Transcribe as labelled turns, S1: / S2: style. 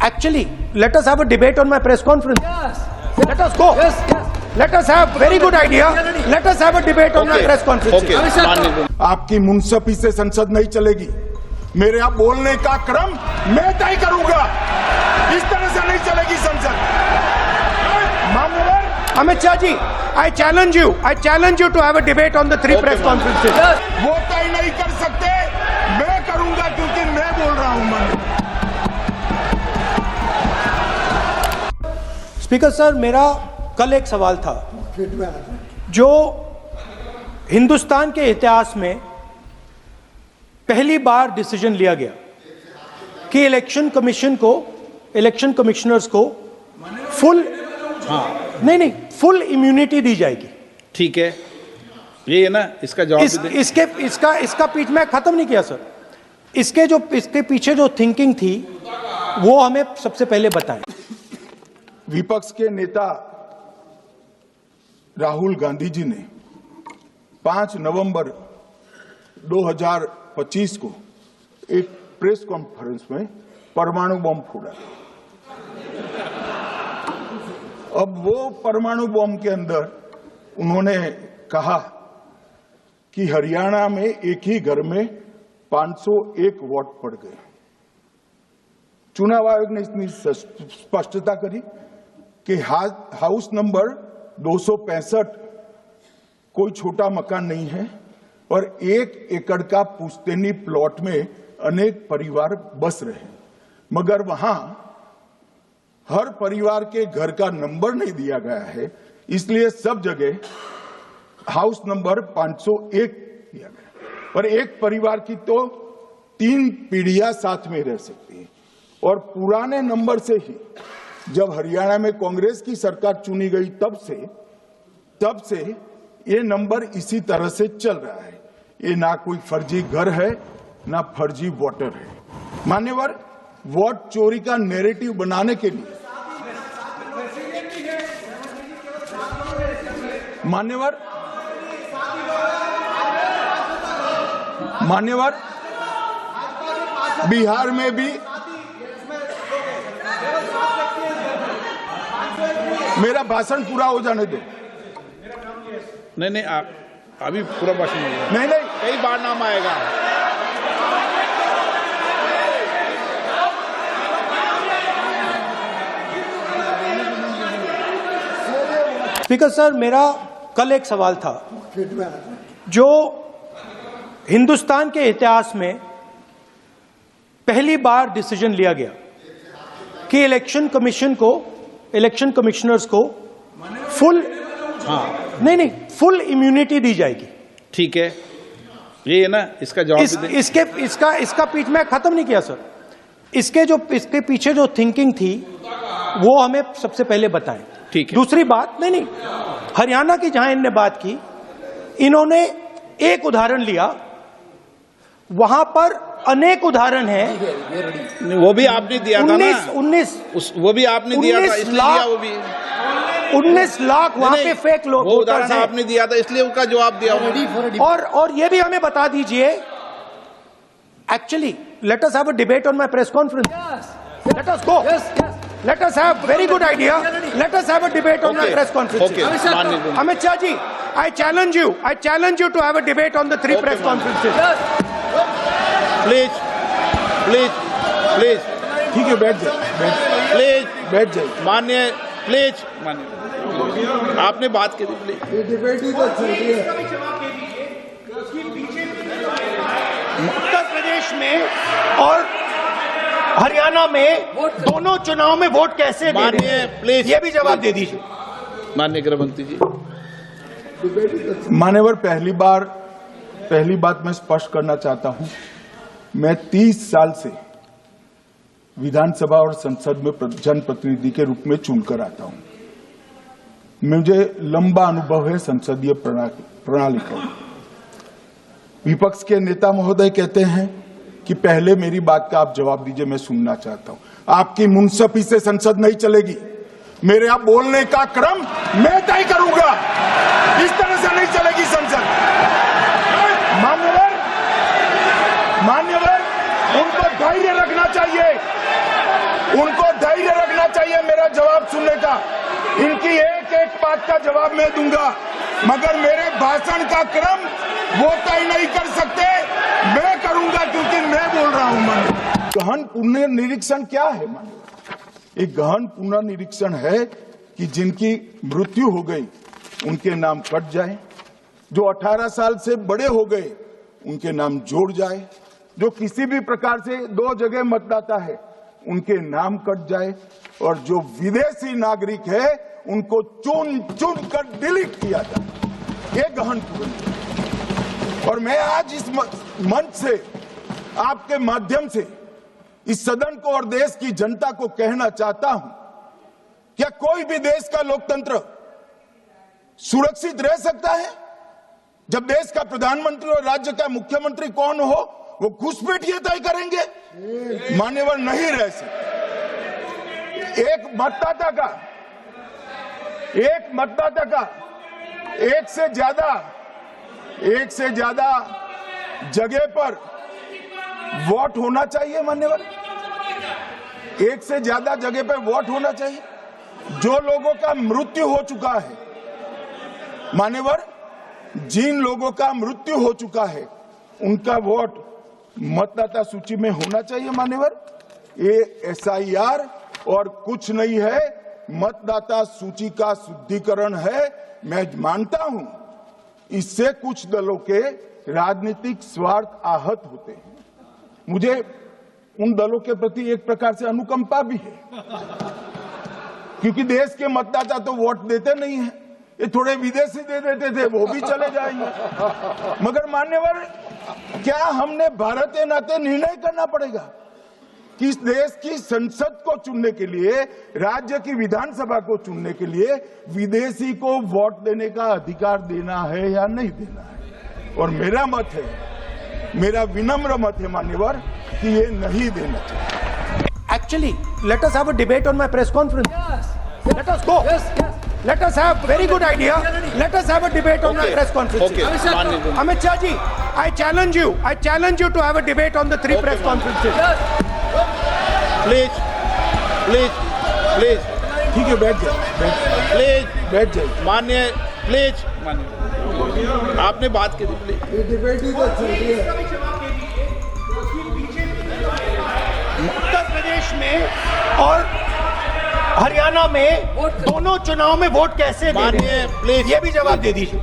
S1: Actually, let us have a debate on my press conference.
S2: Yes.
S1: Let us go.
S2: Yes, yes.
S1: Let us have very good idea. Let us have a debate on my press conference.
S2: Okay.
S3: आपकी मुंसफी से संसद नहीं चलेगी। मेरे यहाँ बोलने का क्रम मैं तय करूंगा। इस तरह से नहीं चलेगी संसद। माननीय
S1: Amit Shah ji, I challenge you to have a debate on the three press conferences.
S3: वो तय नहीं कर सकते, मैं करूंगा क्योंकि मैं बोल रहा हूं। माननीय
S1: स्पीकर सर, मेरा कल एक सवाल था जो हिंदुस्तान के इतिहास में पहली बार डिसीजन लिया गया कि इलेक्शन कमिश्नर्स को फुल इम्यूनिटी दी जाएगी।
S4: ठीक है, ये है ना, इसका जवाब
S1: इसका पीछ मैं खत्म नहीं किया सर। इसके पीछे जो थिंकिंग थी वो हमें सबसे पहले बताएं।
S3: विपक्ष के नेता राहुल गांधी जी ने 5 नवंबर 2025 को एक प्रेस कॉन्फ्रेंस में परमाणु बम फोड़ा। अब वो परमाणु बम के अंदर उन्होंने कहा कि हरियाणा में एक ही घर में 501 वोट पड़ गए। चुनाव आयोग ने इतनी स्पष्टता करी कि हाउस नंबर 265 कोई छोटा मकान नहीं है और 1 एकड़ का पुश्तैनी प्लॉट में अनेक परिवार बस रहे हैं, मगर वहां हर परिवार के घर का नंबर नहीं दिया गया है, इसलिए सब जगह हाउस नंबर 501 दिया गया और एक परिवार की तो 3 पीढ़ियां साथ में रह सकती है। और पुराने नंबर से ही जब हरियाणा में कांग्रेस की सरकार चुनी गई तब से ये नंबर इसी तरह से चल रहा है। ये ना कोई फर्जी घर है ना फर्जी वोटर है। मान्यवर, वोट चोरी का नैरेटिव बनाने के लिए मान्यवर बिहार में भी मेरा भाषण पूरा हो जाने दो।
S4: नहीं, आप अभी पूरा भाषण
S3: नहीं,
S4: कई बार नाम आएगा।
S1: स्पीकर सर, मेरा कल एक सवाल था जो हिंदुस्तान के इतिहास में पहली बार डिसीजन लिया गया कि इलेक्शन कमिश्नर्स को फुल इम्यूनिटी दी जाएगी।
S4: ठीक है, ये है ना, इसका जवाब
S1: इसका पीछ मैं खत्म नहीं किया सर। इसके पीछे जो थिंकिंग थी वो हमें सबसे पहले बताएं।
S4: ठीक है।
S1: दूसरी बात, नहीं, हरियाणा की जहां इन्होंने बात की, इन्होंने एक उदाहरण लिया, वहां पर अनेक उदाहरण हैं।
S4: वो भी आपने दिया था ना,
S1: 19
S4: वो भी आपने दिया था, इसलिए दिया वो भी।
S1: 19 लाख वहां पे फेक लोग,
S4: वो उदाहरण आपने दिया था, इसलिए उसका जवाब दिया।
S1: और ये भी हमें बता दीजिए। Actually, let us have a debate on my press conference. Let us go. Let us have very good idea. Let us have a debate on my press conference. Amit Shah ji, I challenge you to have a debate on the three press conferences.
S4: Please.
S3: ठीक है, बैठ जाए।
S4: माननीय, please, आपने बात की थी, please.
S1: Uttar Pradesh में और हरियाणा में दोनों चुनाव में वोट कैसे दे रहे हैं,
S4: प्लीज,
S1: ये भी जवाब दे दीजिए।
S4: माननीय गृह मंत्री जी।
S3: मान्यवर, पहली बात मैं स्पष्ट करना चाहता हूं, मैं 30 साल से विधानसभा और संसद में जनप्रतिनिधि के रूप में चुनकर आता हूं। मुझे लंबा अनुभव है संसदीय प्रणाली का। विपक्ष के नेता महोदय कहते हैं कि पहले मेरी बात का आप जवाब दीजिए, मैं सुनना चाहता हूं। आपकी मुंसफी से संसद नहीं चलेगी। मेरे यहाँ बोलने का क्रम मैं तय करूंगा। इस तरह से नहीं चलेगी संसद। मान्यवर, उनको धैर्य रखना चाहिए। उनको धैर्य रखना चाहिए मेरा जवाब सुनने का। इनकी एक एक बात का जवाब मैं दूंगा, मगर मेरे भाषण का क्रम वो तय नहीं कर सकते, मैं करूंगा क्योंकि मैं बोल रहा हूं। माननीय गहन पुनर्निरीक्षण क्या है? माननीय एक गहन पुनर्निरीक्षण है कि जिनकी मृत्यु हो गई उनके नाम कट जाए, जो 18 साल से बड़े हो गए उनके नाम जोड़ जाए, जो किसी भी प्रकार से 2 जगह मतदाता है उनके नाम कट जाए, और जो विदेशी नागरिक है उनको चुन चुन कर डिलीट किया जाए। ये गहन पुनर्निरीक्षण। और मैं आज इस मंच से आपके माध्यम से इस सदन को और देश की जनता को कहना चाहता हूं, क्या कोई भी देश का लोकतंत्र सुरक्षित रह सकता है जब देश का प्रधानमंत्री और राज्य का मुख्यमंत्री कौन हो वो घुसपैठिए तय करेंगे? मान्यवर नहीं रह सकते। एक मतदाता का एक से ज्यादा जगह पर वोट होना चाहिए। मान्यवर, एक से ज्यादा जगह पर वोट होना चाहिए। जो लोगों का मृत्यु हो चुका है, मान्यवर, जिन लोगों का मृत्यु हो चुका है उनका वोट मतदाता सूची में होना चाहिए। मान्यवर, ये SIR और कुछ नहीं है, मतदाता सूची का शुद्धिकरण है। मैं मानता हूं इससे कुछ दलों के राजनीतिक स्वार्थ आहत होते हैं। मुझे उन दलों के प्रति एक प्रकार से अनुकंपा भी है, क्योंकि देश के मतदाता तो वोट देते नहीं हैं। ये थोड़े विदेशी दे देते थे, वो भी चले जाएंगे। मगर मान्यवर, क्या हमने भारत के नाते निर्णय करना पड़ेगा कि इस देश की संसद को चुनने के लिए, राज्य की विधानसभा को चुनने के लिए विदेशी को वोट देने का अधिकार देना है या नहीं देना है? और मेरा मत है, मेरा विनम्र मत है मान्यवर, कि ये नहीं देना चाहिए।
S1: Actually, let us have a debate on my press conference. Let us go. Let us have very good idea. Let us have a debate on my press conference.
S4: Okay.
S1: Amit Shah ji, I challenge you to have a debate on the 3 press conferences.
S4: Please.
S3: ठीक है, बैठ जाइए, बैठ जाइए।
S4: माननीय, please माननीय, आपने बात की थी, प्लीज।
S1: उत्तर प्रदेश में और हरियाणा में दोनों चुनाव में वोट कैसे दे रहे हैं?
S4: माननीय, प्लीज।
S1: ये भी जवाब दे दीजिए।